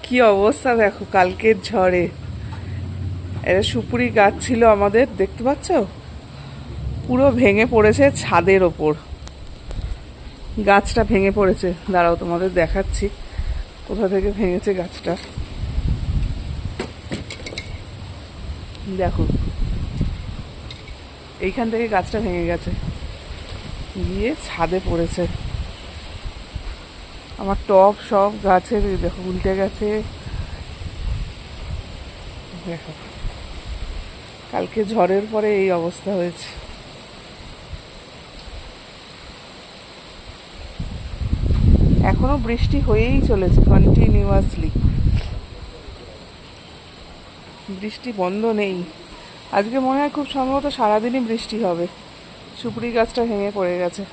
কি অবস্থা দেখো কালকের ঝড়ে। এটা সুপুরি গাছ ছিল আমাদের, দেখতে পাচ্ছ, পুরো ভেঙে পড়েছে ছাদের ওপর। গাছটা ভেঙে পড়েছে, দাঁড়াও তোমাদের দেখাচ্ছি কোথা থেকে ভেঙেছে গাছটা। দেখো, এইখান থেকে গাছটা ভেঙে গেছে, গিয়ে ছাদে পড়েছে। আমার টব সব গাছের দেখো উল্টে গেছে। দেখো, কালকে ঝড়ের পরে এই অবস্থা হয়েছে। এখনো বৃষ্টি হয়েই চলেছে কন্টিনিউয়াসলি, বৃষ্টি বন্ধ নেই। আজকে মনে হয় খুব সম্ভবত সারাদিনই বৃষ্টি হবে। সুপুরি গাছটা ভেঙে পড়ে গেছে।